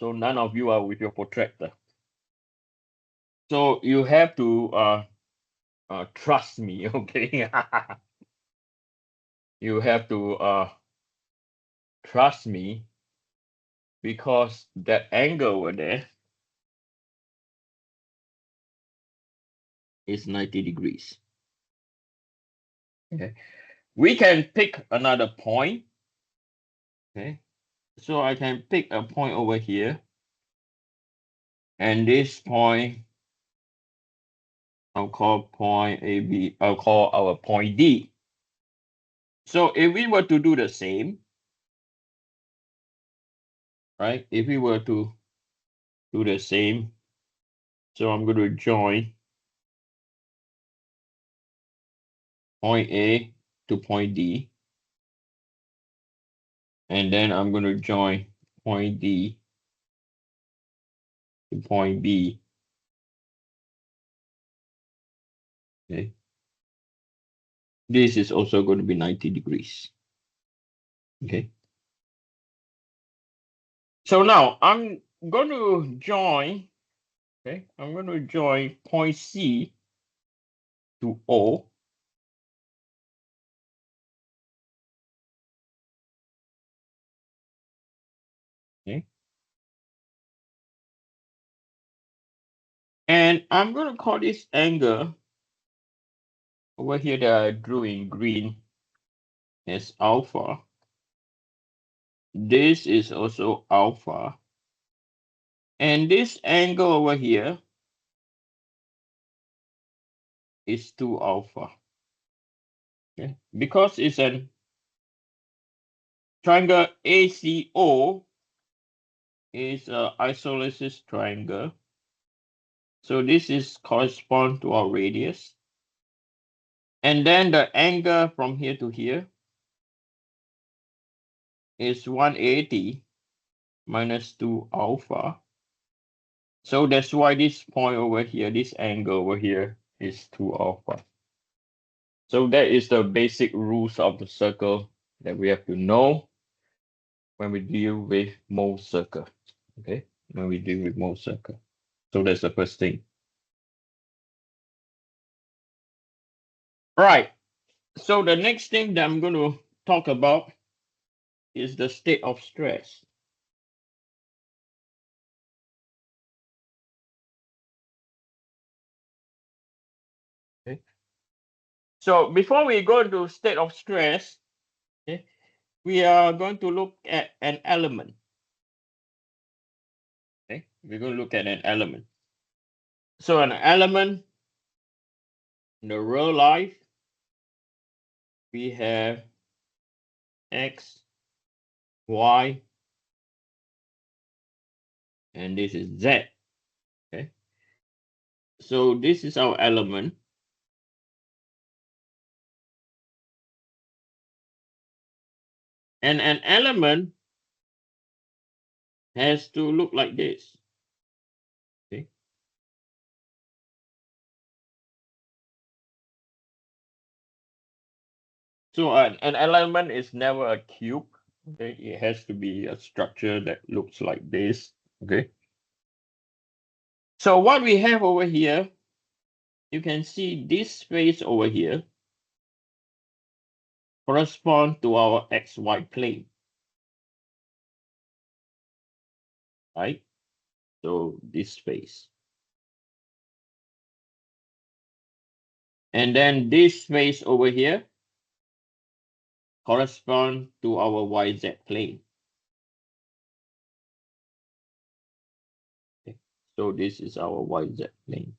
So none of you are with your protractor. So you have to trust me, okay? You have to trust me because that angle over there is 90 degrees. Okay. We can pick another point. Okay. So I can pick a point over here. And this point, I'll call point AB, I'll call our point D. So if we were to do the same, right? If we were to do the same, so I'm going to join point A to point D. And then I'm going to join point D to point B. Okay. This is also going to be 90 degrees. Okay. So now I'm going to join, okay, I'm going to join point C to O. Okay. And I'm going to call this angle over here that I drew in green as alpha. This is also alpha. And this angle over here is 2 alpha. Okay. Because it's a triangle ACO is an isosceles triangle. So this is correspond to our radius. And then the angle from here to here is 180 minus 2 alpha. So that's why this point over here, this angle over here is 2 alpha. So that is the basic rules of the circle that we have to know when we deal with Mohr circle. Okay, when we deal with Mohr circle. So that's the first thing. Right. So the next thing that I'm going to talk about is the state of stress. Okay. So before we go to state of stress, okay, we are going to look at an element. Okay, we're going to look at an element. So an element in the real life, we have X, Y, and this is Z. Okay. So this is our element. And an element has to look like this. Okay. So an element is never a cube. Okay. It has to be a structure that looks like this. Okay. So what we have over here, you can see this space over here correspond to our XY plane. Right? So this space. And then this space over here correspond to our YZ plane. Okay. So this is our YZ plane.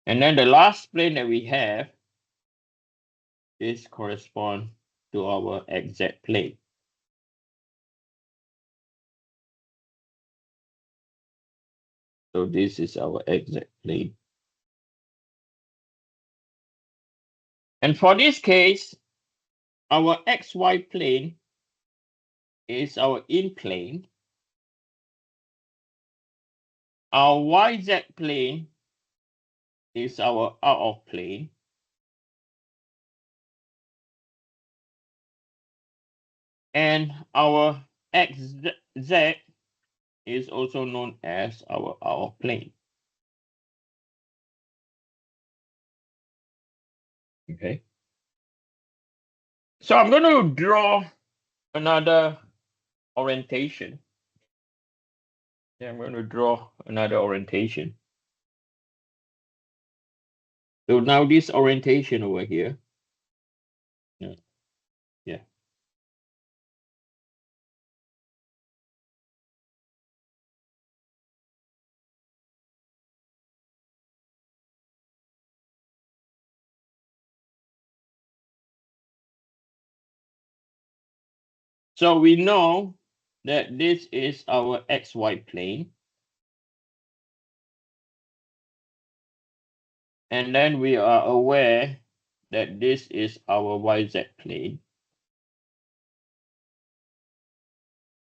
And then the last plane that we have is correspond to our XZ plane. So this is our XZ plane. And for this case, our XY plane is our in plane. Our YZ plane is our out of plane. And our XZ is also known as our plane. Okay. So I'm going to draw another orientation. Yeah, I'm going to draw another orientation. So now this orientation over here. Yeah. So we know that this is our XY plane. And then we are aware that this is our YZ plane.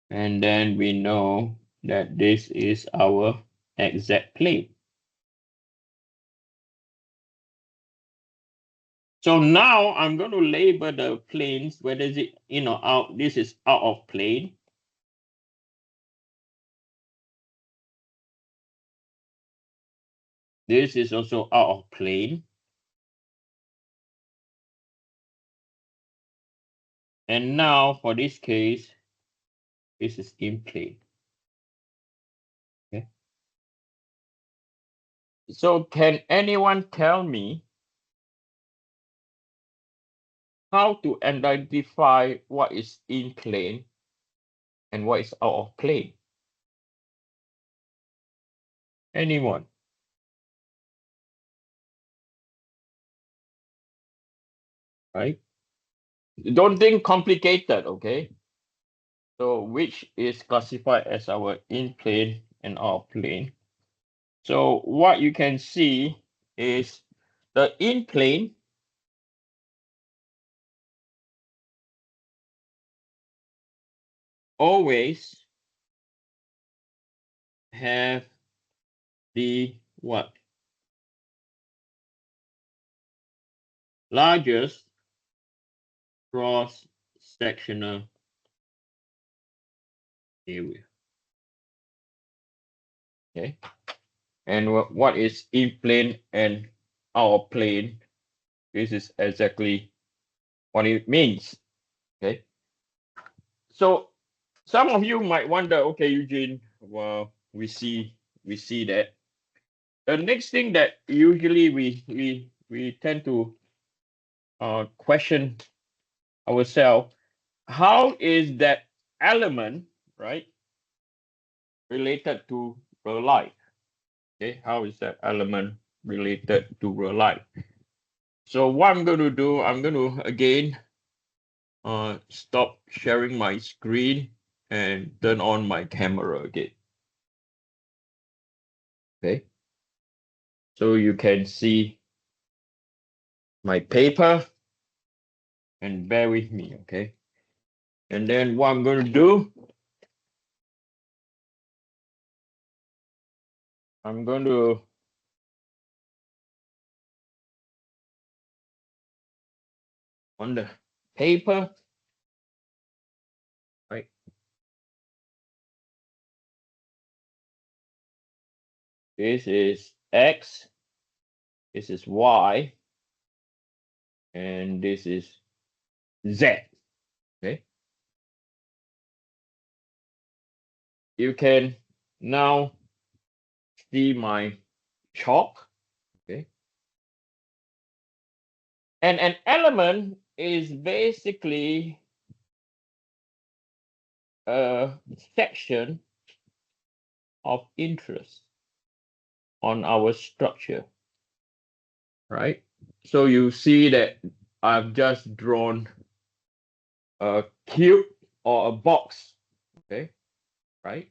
And then we know that this is our XZ plane. So now I'm going to label the planes, whether is it, out, this is out of plane. This is also out of plane. And now for this case, this is in plane. Okay. So can anyone tell me how to identify what is in plane and what is out of plane? Anyone? Right? Don't think complicated, okay? So which is classified as our in plane and out plane. So what you can see is the in plane always have the what? Largest cross-sectional area. Okay. And what is in plane and out of plane? This is exactly what it means. Okay. So some of you might wonder, okay, Eugene, well, we see that. The next thing that usually we tend to question ourselves, how is that element, right, related to real life? Okay, how is that element related to real life? So what I'm going to do, I'm going to again stop sharing my screen and turn on my camera again. Okay, so you can see my paper and bear with me, okay? And then what I'm going to do, I'm going to on the paper, right? This is X, this is Y, and this is Z, okay? You can now see my chalk, okay? And an element is basically a section of interest on our structure, right? So you see that I've just drawn a cube or a box, okay, right?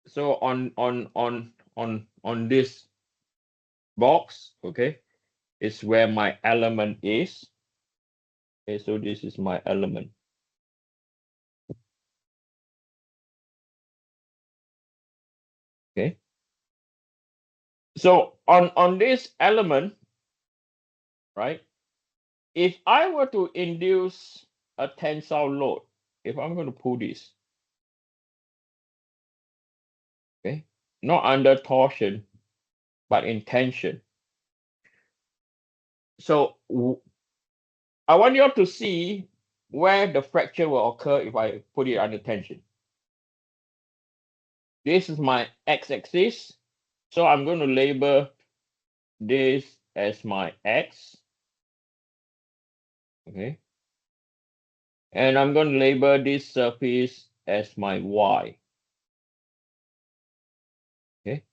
So on this box, okay, is where my element is. Okay, so this is my element. Okay. So on this element, right? If I were to induce a tensile load, if I'm going to pull this, okay, not under torsion, but in tension. So I want you all to see where the fracture will occur if I put it under tension. This is my x-axis, so I'm going to label this as my x, okay, and I'm going to label this surface as my y, okay.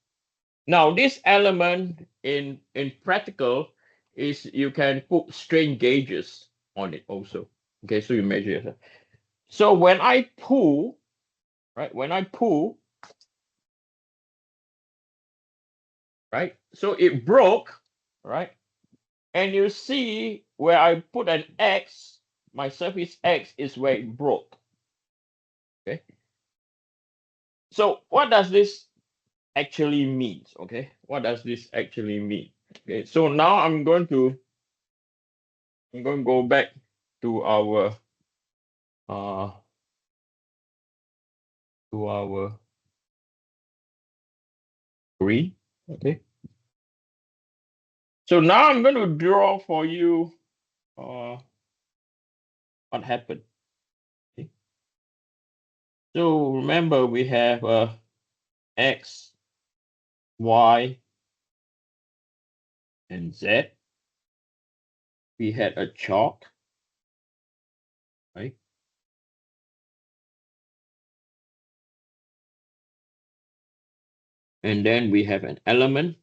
Now this element in practical is you can put strain gauges on it also, okay, so you measure yourself. So when I pull, right, right, so it broke, right, and you see where I put an X, my surface X is where it broke, okay. So what does this actually mean? Okay, what does this actually mean? Okay, so now I'm going to go back to our uh green. Okay, so now I'm going to draw for you what happened. Okay, so remember we have X, Y, and Z. We had a chalk, right? And then we have an element.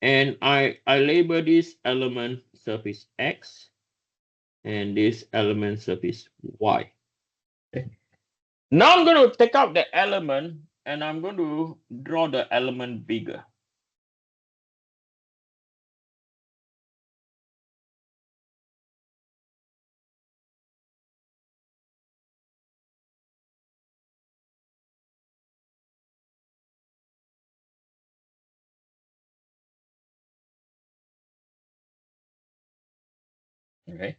And I label this element surface X and this element surface Y. Okay. Now I'm going to take out the element and I'm going to draw the element bigger. Okay.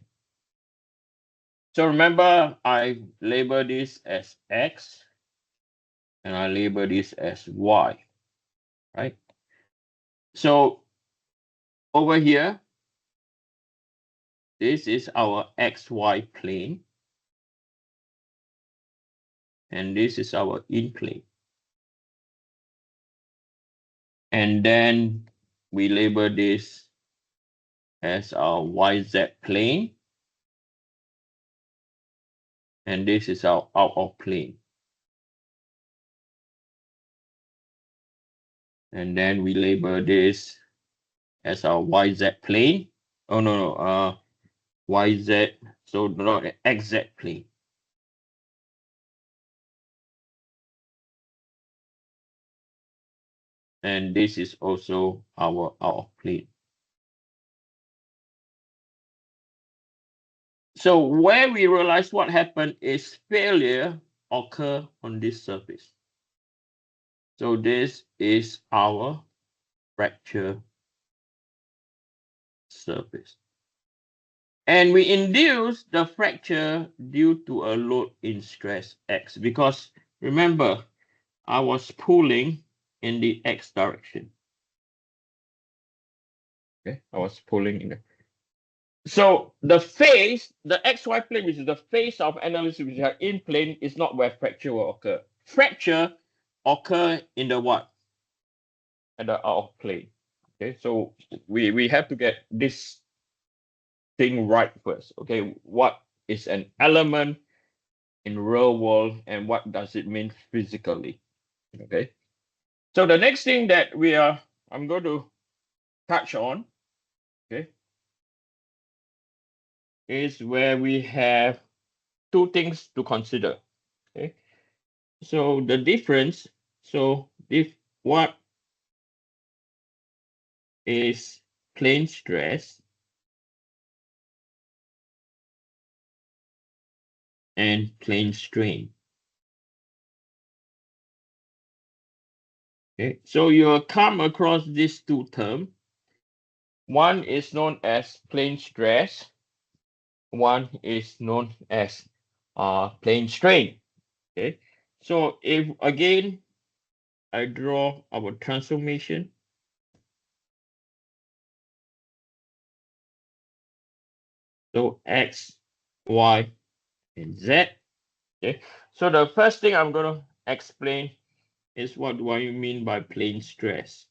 So remember, I label this as X and I label this as Y, right? So over here, this is our XY plane. And this is our in plane. And then we label this as our YZ plane. And this is our out of plane. And then we label this as our YZ plane. Oh, no, YZ, so not XZ plane. And this is also our out of plane. So where we realize what happened is failure occur on this surface. So this is our fracture surface. And we induce the fracture due to a load in stress X, because remember, I was pulling in the X direction. Okay, I was pulling in. So the face, the XY plane, which is the face of analysis, which are in plane, is not where fracture will occur. Fracture occur in the what? At the out of plane. Okay, so we have to get this thing right first. Okay, what is an element in real world and what does it mean physically? Okay, so the next thing that I'm going to touch on, okay, is where we have two things to consider. Okay, so the difference, so if what is plane stress and plane strain? Okay, so you'll come across these two terms. One is known as plane stress one is known as plane strain. Okay, so if again I draw our transformation, so x, y, and z. Okay, so the first thing I'm going to explain is what do I mean by plane stress.